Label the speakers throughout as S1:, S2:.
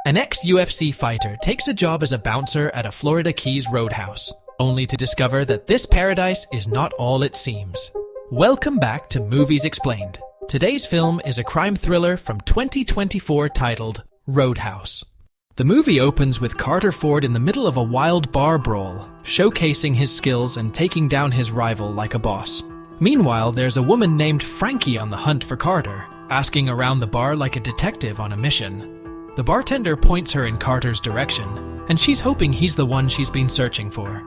S1: An ex-UFC fighter takes a job as a bouncer at a Florida Keys Roadhouse, only to discover that this paradise is not all it seems. Welcome back to Movies Explained. Today's film is a crime thriller from 2024 titled Roadhouse. The movie opens with Carter Ford in the middle of a wild bar brawl, showcasing his skills and taking down his rival like a boss. Meanwhile, there's a woman named Frankie on the hunt for Carter, asking around the bar like a detective on a mission. The bartender points her in Carter's direction, and she's hoping he's the one she's been searching for.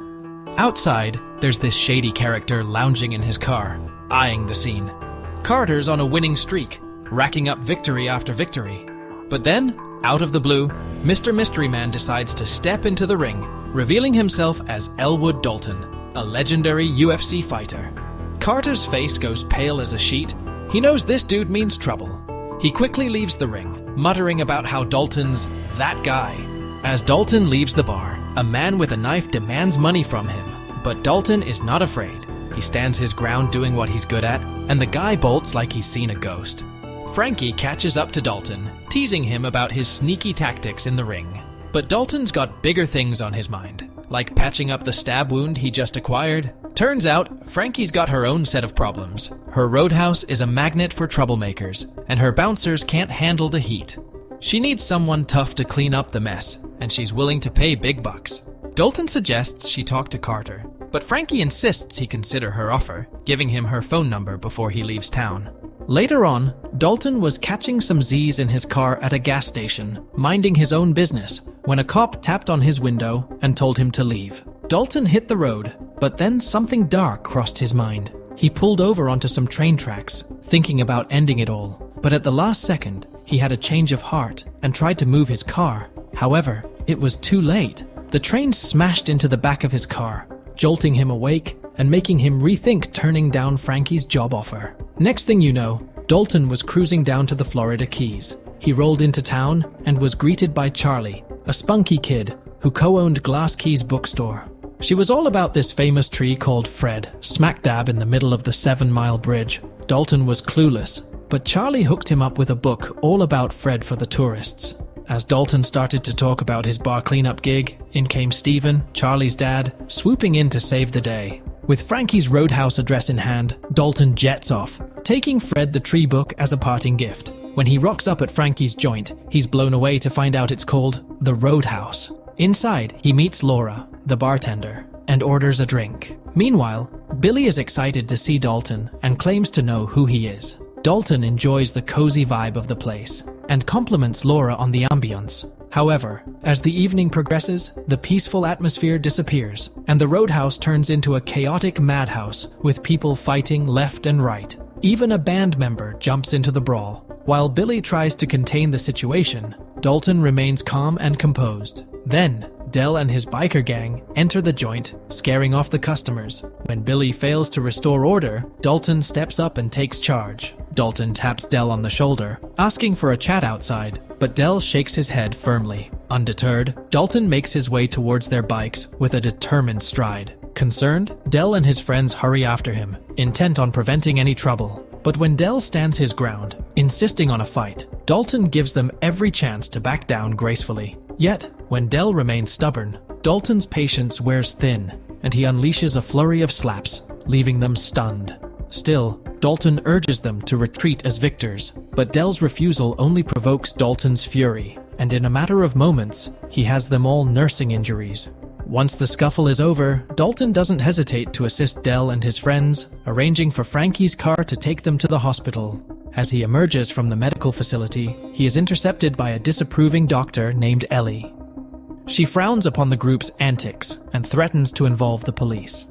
S1: Outside, there's this shady character lounging in his car, eyeing the scene. Carter's on a winning streak, racking up victory after victory. But then, out of the blue, Mr. Mystery Man decides to step into the ring, revealing himself as Elwood Dalton, a legendary UFC fighter. Carter's face goes pale as a sheet. He knows this dude means trouble. He quickly leaves the ring, muttering about how Dalton's that guy. As Dalton leaves the bar, a man with a knife demands money from him, but Dalton is not afraid. He stands his ground doing what he's good at, and the guy bolts like he's seen a ghost. Frankie catches up to Dalton, teasing him about his sneaky tactics in the ring. But Dalton's got bigger things on his mind, like patching up the stab wound he just acquired. Turns out, Frankie's got her own set of problems. Her roadhouse is a magnet for troublemakers, and her bouncers can't handle the heat. She needs someone tough to clean up the mess, and she's willing to pay big bucks. Dalton suggests she talk to Carter, but Frankie insists he consider her offer, giving him her phone number before he leaves town. Later on, Dalton was catching some Z's in his car at a gas station, minding his own business, when a cop tapped on his window and told him to leave. Dalton hit the road, but then something dark crossed his mind. He pulled over onto some train tracks, thinking about ending it all. But at the last second, he had a change of heart and tried to move his car. However, it was too late. The train smashed into the back of his car, jolting him awake and making him rethink turning down Frankie's job offer. Next thing you know, Dalton was cruising down to the Florida Keys. He rolled into town and was greeted by Charlie, a spunky kid who co-owned Glass Key's bookstore. She was all about this famous tree called Fred, smack dab in the middle of the 7-mile bridge. Dalton was clueless, but Charlie hooked him up with a book all about Fred for the tourists. As Dalton started to talk about his bar cleanup gig, in came Steven, Charlie's dad, swooping in to save the day. With Frankie's Roadhouse address in hand, Dalton jets off, taking Fred the tree book as a parting gift. When he rocks up at Frankie's joint, he's blown away to find out it's called the Roadhouse. Inside, he meets Laura, the bartender, and orders a drink. Meanwhile, Billy is excited to see Dalton and claims to know who he is. Dalton enjoys the cozy vibe of the place and compliments Laura on the ambience. However, as the evening progresses, the peaceful atmosphere disappears, and the Roadhouse turns into a chaotic madhouse with people fighting left and right. Even a band member jumps into the brawl. While Billy tries to contain the situation, Dalton remains calm and composed. Then, Del and his biker gang enter the joint, scaring off the customers. When Billy fails to restore order, Dalton steps up and takes charge. Dalton taps Del on the shoulder, asking for a chat outside, but Del shakes his head firmly. Undeterred, Dalton makes his way towards their bikes with a determined stride. Concerned, Del and his friends hurry after him, intent on preventing any trouble. But when Del stands his ground, insisting on a fight, Dalton gives them every chance to back down gracefully. Yet, when Del remains stubborn, Dalton's patience wears thin, and he unleashes a flurry of slaps, leaving them stunned. Still, Dalton urges them to retreat as victors, but Del's refusal only provokes Dalton's fury, and in a matter of moments, he has them all nursing injuries. Once the scuffle is over, Dalton doesn't hesitate to assist Del and his friends, arranging for Frankie's car to take them to the hospital. As he emerges from the medical facility, he is intercepted by a disapproving doctor named Ellie. She frowns upon the group's antics and threatens to involve the police.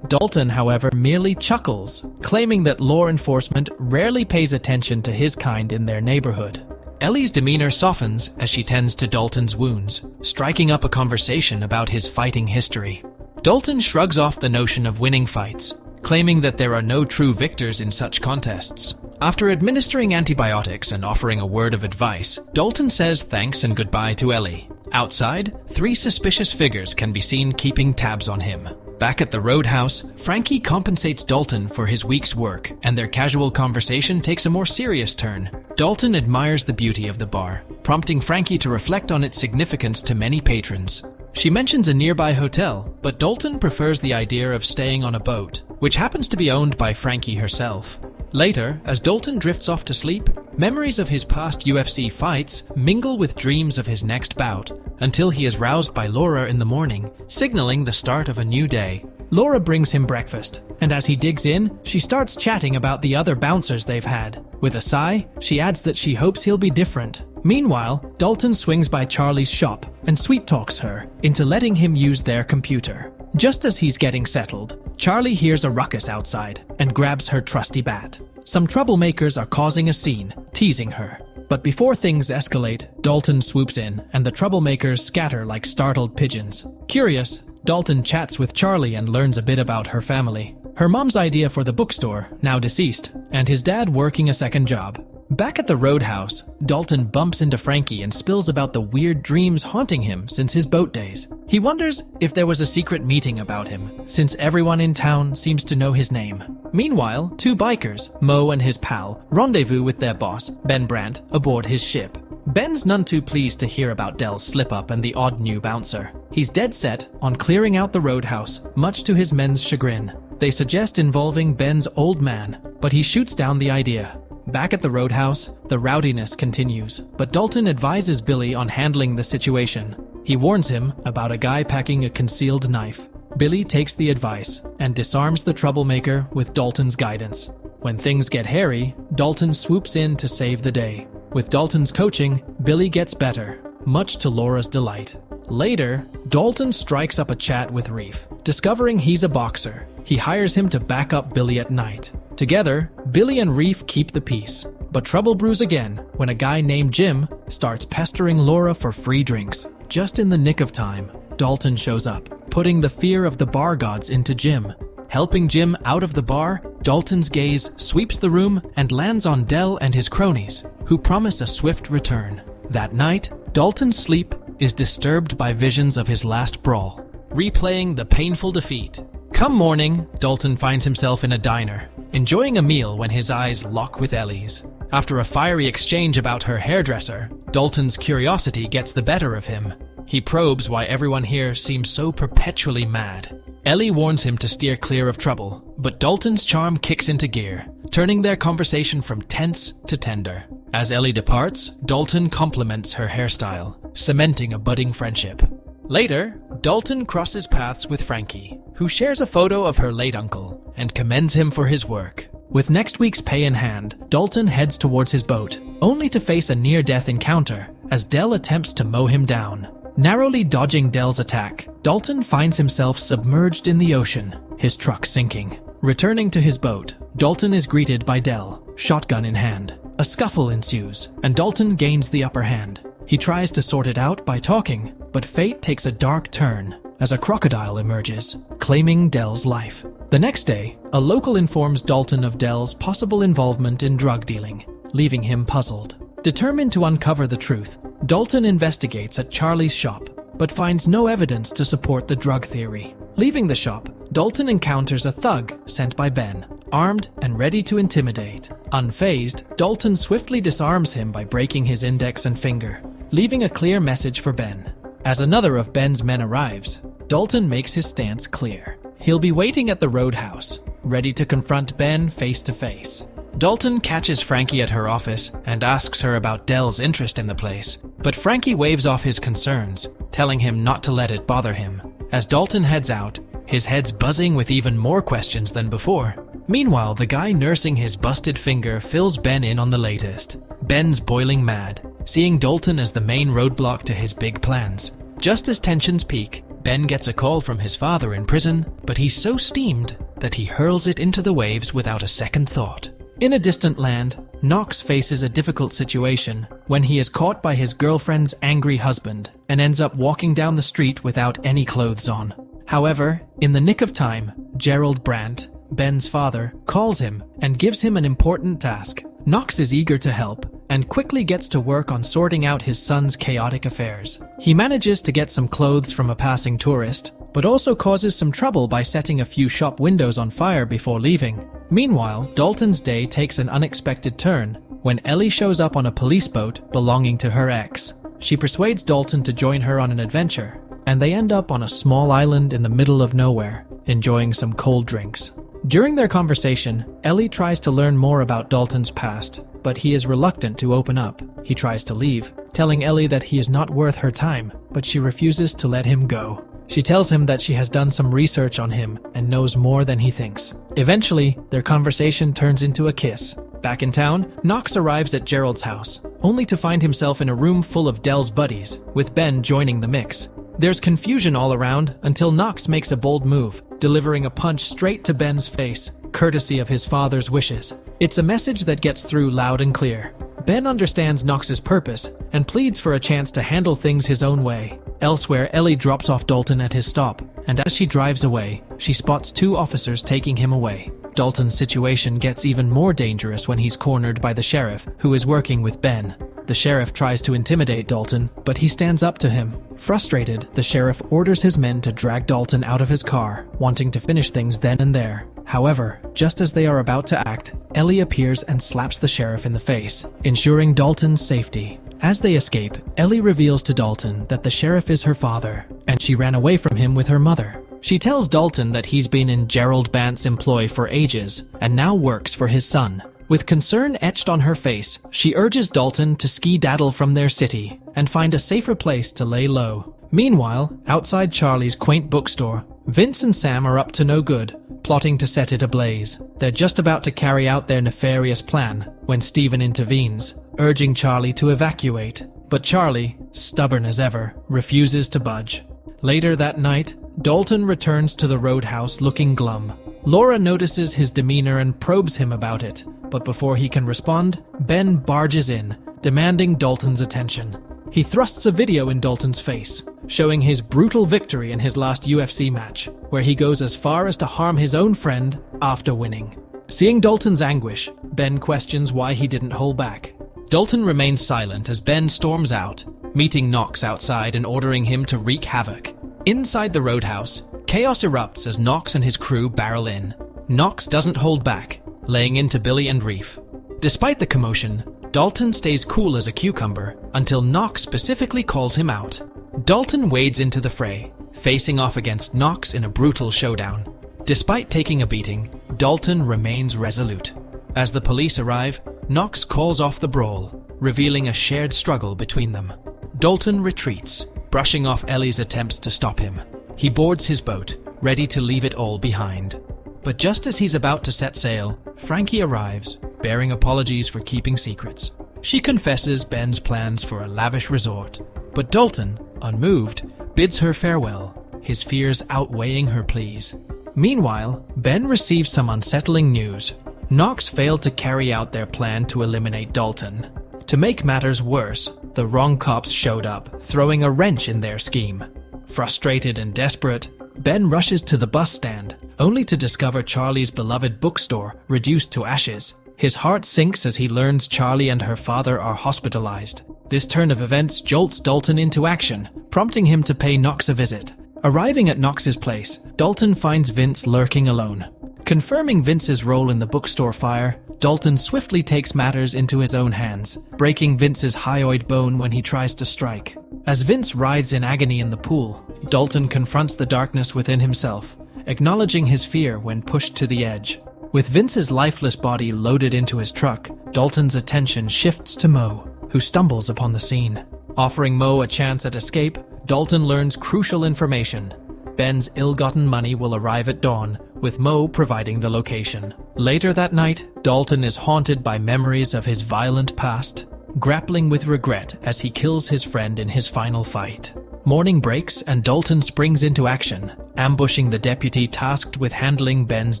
S1: Dalton, however, merely chuckles, claiming that law enforcement rarely pays attention to his kind in their neighborhood. Ellie's demeanor softens as she tends to Dalton's wounds, striking up a conversation about his fighting history. Dalton shrugs off the notion of winning fights, claiming that there are no true victors in such contests. After administering antibiotics and offering a word of advice, Dalton says thanks and goodbye to Ellie. Outside, 3 suspicious figures can be seen keeping tabs on him. Back at the Roadhouse, Frankie compensates Dalton for his week's work, and their casual conversation takes a more serious turn. Dalton admires the beauty of the bar, prompting Frankie to reflect on its significance to many patrons. She mentions a nearby hotel, but Dalton prefers the idea of staying on a boat, which happens to be owned by Frankie herself. Later, as Dalton drifts off to sleep, memories of his past UFC fights mingle with dreams of his next bout, until he is roused by Laura in the morning, signaling the start of a new day. Laura brings him breakfast, and as he digs in, she starts chatting about the other bouncers they've had. With a sigh, she adds that she hopes he'll be different. Meanwhile, Dalton swings by Charlie's shop and sweet-talks her into letting him use their computer. Just as he's getting settled, Charlie hears a ruckus outside and grabs her trusty bat. Some troublemakers are causing a scene, teasing her. But before things escalate, Dalton swoops in and the troublemakers scatter like startled pigeons. Curious, Dalton chats with Charlie and learns a bit about her family. Her mom's idea for the bookstore, now deceased, and his dad working a second job. Back at the Roadhouse, Dalton bumps into Frankie and spills about the weird dreams haunting him since his boat days. He wonders if there was a secret meeting about him, since everyone in town seems to know his name. Meanwhile, 2 bikers, Mo and his pal, rendezvous with their boss, Ben Brandt, aboard his ship. Ben's none too pleased to hear about Dell's slip-up and the odd new bouncer. He's dead set on clearing out the Roadhouse, much to his men's chagrin. They suggest involving Ben's old man, but he shoots down the idea. Back at the Roadhouse, the rowdiness continues, but Dalton advises Billy on handling the situation. He warns him about a guy packing a concealed knife. Billy takes the advice and disarms the troublemaker with Dalton's guidance. When things get hairy, Dalton swoops in to save the day. With Dalton's coaching, Billy gets better, much to Laura's delight. Later, Dalton strikes up a chat with Reef. Discovering he's a boxer, he hires him to back up Billy at night. Together, Billy and Reef keep the peace, but trouble brews again when a guy named Jim starts pestering Laura for free drinks. Just in the nick of time, Dalton shows up, putting the fear of the bar gods into Jim. Helping Jim out of the bar, Dalton's gaze sweeps the room and lands on Dell and his cronies, who promise a swift return. That night, Dalton's sleep is disturbed by visions of his last brawl, replaying the painful defeat. Come morning, Dalton finds himself in a diner, enjoying a meal when his eyes lock with Ellie's. After a fiery exchange about her hairdresser, Dalton's curiosity gets the better of him. He probes why everyone here seems so perpetually mad. Ellie warns him to steer clear of trouble, but Dalton's charm kicks into gear, turning their conversation from tense to tender. As Ellie departs, Dalton compliments her hairstyle, cementing a budding friendship. Later, Dalton crosses paths with Frankie, who shares a photo of her late uncle and commends him for his work. With next week's pay in hand, Dalton heads towards his boat, only to face a near-death encounter as Dell attempts to mow him down. Narrowly dodging Dell's attack, Dalton finds himself submerged in the ocean, his truck sinking. Returning to his boat, Dalton is greeted by Dell, shotgun in hand. A scuffle ensues, and Dalton gains the upper hand. He tries to sort it out by talking, but fate takes a dark turn as a crocodile emerges, claiming Dell's life. The next day, a local informs Dalton of Dell's possible involvement in drug dealing, leaving him puzzled. Determined to uncover the truth, Dalton investigates at Charlie's shop, but finds no evidence to support the drug theory. Leaving the shop, Dalton encounters a thug sent by Ben, armed and ready to intimidate. Unfazed, Dalton swiftly disarms him by breaking his index and finger, leaving a clear message for Ben. As another of Ben's men arrives, Dalton makes his stance clear. He'll be waiting at the Roadhouse, ready to confront Ben face to face. Dalton catches Frankie at her office and asks her about Dell's interest in the place, but Frankie waves off his concerns, telling him not to let it bother him. As Dalton heads out, his head's buzzing with even more questions than before. Meanwhile, the guy nursing his busted finger fills Ben in on the latest. Ben's boiling mad, seeing Dalton as the main roadblock to his big plans. Just as tensions peak, Ben gets a call from his father in prison, but he's so steamed that he hurls it into the waves without a second thought. In a distant land, Knox faces a difficult situation when he is caught by his girlfriend's angry husband and ends up walking down the street without any clothes on. However, in the nick of time, Gerald Brandt, Ben's father, calls him and gives him an important task. Knox is eager to help and quickly gets to work on sorting out his son's chaotic affairs. He manages to get some clothes from a passing tourist, but also causes some trouble by setting a few shop windows on fire before leaving. Meanwhile, Dalton's day takes an unexpected turn when Ellie shows up on a police boat belonging to her ex. She persuades Dalton to join her on an adventure, and they end up on a small island in the middle of nowhere, enjoying some cold drinks. During their conversation, Ellie tries to learn more about Dalton's past, but he is reluctant to open up. He tries to leave, telling Ellie that he is not worth her time, but she refuses to let him go. She tells him that she has done some research on him and knows more than he thinks. Eventually, their conversation turns into a kiss. Back in town, Knox arrives at Gerald's house, only to find himself in a room full of Dell's buddies, with Ben joining the mix. There's confusion all around until Knox makes a bold move, delivering a punch straight to Ben's face, courtesy of his father's wishes. It's a message that gets through loud and clear. Ben understands Knox's purpose and pleads for a chance to handle things his own way. Elsewhere, Ellie drops off Dalton at his stop, and as she drives away, she spots two officers taking him away. Dalton's situation gets even more dangerous when he's cornered by the sheriff, who is working with Ben. The sheriff tries to intimidate Dalton, but he stands up to him. Frustrated, the sheriff orders his men to drag Dalton out of his car, wanting to finish things then and there. However, just as they are about to act, Ellie appears and slaps the sheriff in the face, ensuring Dalton's safety. As they escape, Ellie reveals to Dalton that the sheriff is her father, and she ran away from him with her mother. She tells Dalton that he's been in Gerald Bant's employ for ages, and now works for his son. With concern etched on her face, she urges Dalton to skedaddle from their city and find a safer place to lay low. Meanwhile, outside Charlie's quaint bookstore, Vince and Sam are up to no good, plotting to set it ablaze. They're just about to carry out their nefarious plan when Steven intervenes, urging Charlie to evacuate. But Charlie, stubborn as ever, refuses to budge. Later that night, Dalton returns to the Roadhouse looking glum. Laura notices his demeanor and probes him about it, but before he can respond, Ben barges in, demanding Dalton's attention. He thrusts a video in Dalton's face, showing his brutal victory in his last UFC match, where he goes as far as to harm his own friend after winning. Seeing Dalton's anguish, Ben questions why he didn't hold back. Dalton remains silent as Ben storms out, meeting Knox outside and ordering him to wreak havoc. Inside the Roadhouse, chaos erupts as Knox and his crew barrel in. Knox doesn't hold back, laying into Billy and Reef. Despite the commotion, Dalton stays cool as a cucumber until Knox specifically calls him out. Dalton wades into the fray, facing off against Knox in a brutal showdown. Despite taking a beating, Dalton remains resolute. As the police arrive, Knox calls off the brawl, revealing a shared struggle between them. Dalton retreats, brushing off Ellie's attempts to stop him. He boards his boat, ready to leave it all behind. But just as he's about to set sail, Frankie arrives, bearing apologies for keeping secrets. She confesses Ben's plans for a lavish resort, but Dalton, unmoved, bids her farewell, his fears outweighing her pleas. Meanwhile, Ben receives some unsettling news. Knox failed to carry out their plan to eliminate Dalton. To make matters worse, the wrong cops showed up, throwing a wrench in their scheme. Frustrated and desperate, Ben rushes to the bus stand, only to discover Charlie's beloved bookstore reduced to ashes. His heart sinks as he learns Charlie and her father are hospitalized. This turn of events jolts Dalton into action, prompting him to pay Knox a visit. Arriving at Knox's place, Dalton finds Vince lurking alone. Confirming Vince's role in the bookstore fire, Dalton swiftly takes matters into his own hands, breaking Vince's hyoid bone when he tries to strike. As Vince writhes in agony in the pool, Dalton confronts the darkness within himself, acknowledging his fear when pushed to the edge. With Vince's lifeless body loaded into his truck, Dalton's attention shifts to Mo, who stumbles upon the scene. Offering Mo a chance at escape, Dalton learns crucial information. Ben's ill-gotten money will arrive at dawn, with Mo providing the location. Later that night, Dalton is haunted by memories of his violent past, grappling with regret as he kills his friend in his final fight. Morning breaks and Dalton springs into action, ambushing the deputy tasked with handling Ben's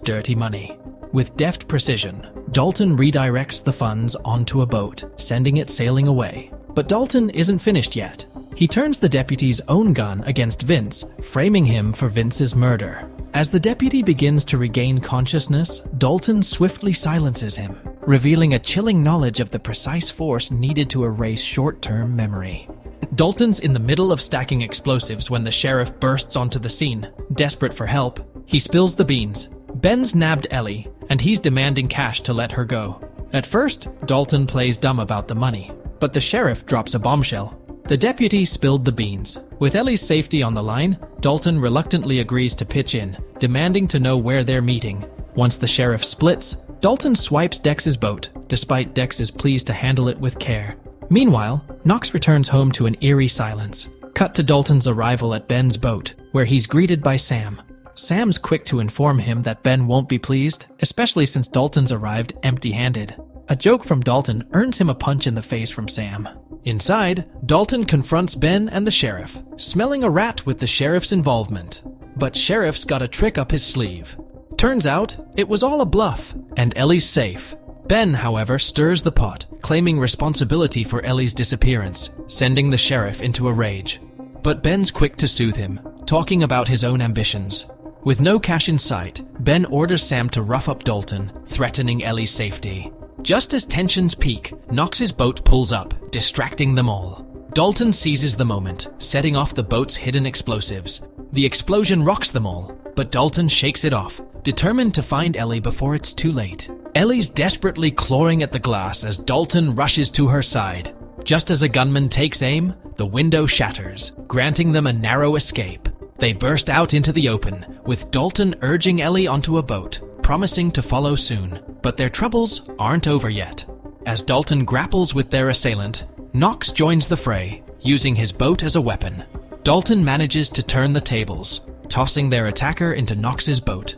S1: dirty money. With deft precision, Dalton redirects the funds onto a boat, sending it sailing away. But Dalton isn't finished yet. He turns the deputy's own gun against Vince, framing him for Vince's murder. As the deputy begins to regain consciousness, Dalton swiftly silences him. revealing a chilling knowledge of the precise force needed to erase short-term memory. Dalton's in the middle of stacking explosives when the sheriff bursts onto the scene. Desperate for help, he spills the beans. Ben's nabbed Ellie, and he's demanding cash to let her go. At first, Dalton plays dumb about the money, but the sheriff drops a bombshell. The deputy spilled the beans. With Ellie's safety on the line, Dalton reluctantly agrees to pitch in, demanding to know where they're meeting. Once the sheriff splits, Dalton swipes Dex's boat, despite Dex's pleas to handle it with care. Meanwhile, Knox returns home to an eerie silence. Cut to Dalton's arrival at Ben's boat, where he's greeted by Sam. Sam's quick to inform him that Ben won't be pleased, especially since Dalton's arrived empty-handed. A joke from Dalton earns him a punch in the face from Sam. Inside, Dalton confronts Ben and the sheriff, smelling a rat with the sheriff's involvement. But Sheriff's got a trick up his sleeve. Turns out, it was all a bluff, and Ellie's safe. Ben, however, stirs the pot, claiming responsibility for Ellie's disappearance, sending the sheriff into a rage. But Ben's quick to soothe him, talking about his own ambitions. With no cash in sight, Ben orders Sam to rough up Dalton, threatening Ellie's safety. Just as tensions peak, Knox's boat pulls up, distracting them all. Dalton seizes the moment, setting off the boat's hidden explosives. The explosion rocks them all, but Dalton shakes it off, determined to find Ellie before it's too late. Ellie's desperately clawing at the glass as Dalton rushes to her side. Just as a gunman takes aim, the window shatters, granting them a narrow escape. They burst out into the open, with Dalton urging Ellie onto a boat, promising to follow soon. But their troubles aren't over yet. As Dalton grapples with their assailant, Knox joins the fray, using his boat as a weapon. Dalton manages to turn the tables, tossing their attacker into Knox's boat.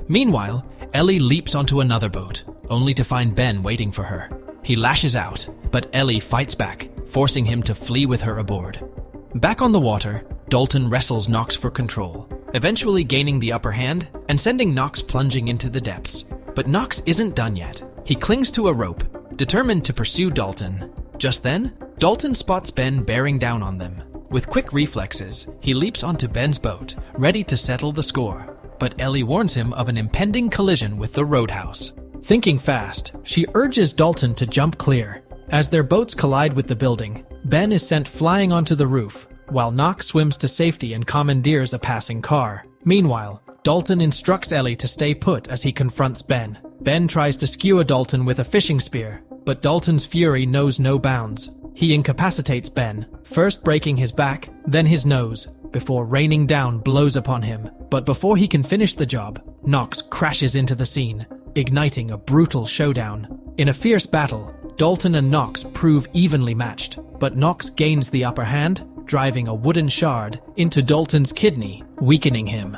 S1: Meanwhile, Ellie leaps onto another boat, only to find Ben waiting for her. He lashes out, but Ellie fights back, forcing him to flee with her aboard. Back on the water, Dalton wrestles Knox for control, eventually gaining the upper hand and sending Knox plunging into the depths. But Knox isn't done yet. He clings to a rope, determined to pursue Dalton. Just then, Dalton spots Ben bearing down on them. With quick reflexes, he leaps onto Ben's boat, ready to settle the score. But Ellie warns him of an impending collision with the Roadhouse. Thinking fast, she urges Dalton to jump clear. As their boats collide with the building, Ben is sent flying onto the roof, while Knox swims to safety and commandeers a passing car. Meanwhile, Dalton instructs Ellie to stay put as he confronts Ben. Ben tries to skewer Dalton with a fishing spear, but Dalton's fury knows no bounds. He incapacitates Ben, first breaking his back, then his nose, before raining down blows upon him. But before he can finish the job, Knox crashes into the scene, igniting a brutal showdown. In a fierce battle, Dalton and Knox prove evenly matched, but Knox gains the upper hand, driving a wooden shard into Dalton's kidney, weakening him.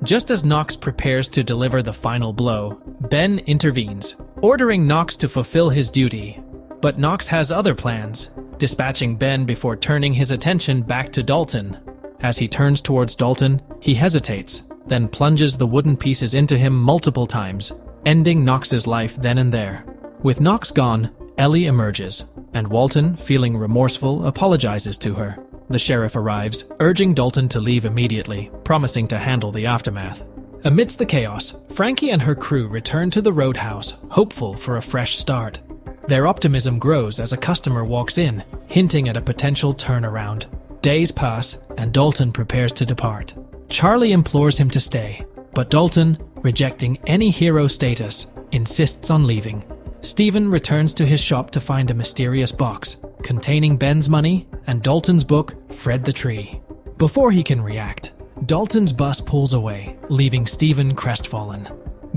S1: Just as Knox prepares to deliver the final blow, Ben intervenes, ordering Knox to fulfill his duty. But Knox has other plans, dispatching Ben before turning his attention back to Dalton. As he turns towards Dalton, he hesitates, then plunges the wooden pieces into him multiple times, ending Knox's life then and there. With Knox gone, Ellie emerges, and Walton, feeling remorseful, apologizes to her. The sheriff arrives, urging Dalton to leave immediately, promising to handle the aftermath. Amidst the chaos, Frankie and her crew return to the Roadhouse, hopeful for a fresh start. Their optimism grows as a customer walks in, hinting at a potential turnaround. Days pass, and Dalton prepares to depart. Charlie implores him to stay, but Dalton, rejecting any hero status, insists on leaving. Stephen returns to his shop to find a mysterious box containing Ben's money and Dalton's book, Fred the Tree. Before he can react, Dalton's bus pulls away, leaving Stephen crestfallen.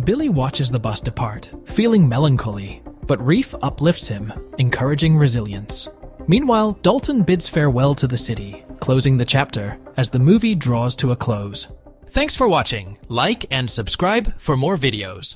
S1: Billy watches the bus depart, feeling melancholy, but Reef uplifts him, encouraging resilience. Meanwhile, Dalton bids farewell to the city, closing the chapter as the movie draws to a close. Thanks for watching. Like and subscribe for more videos.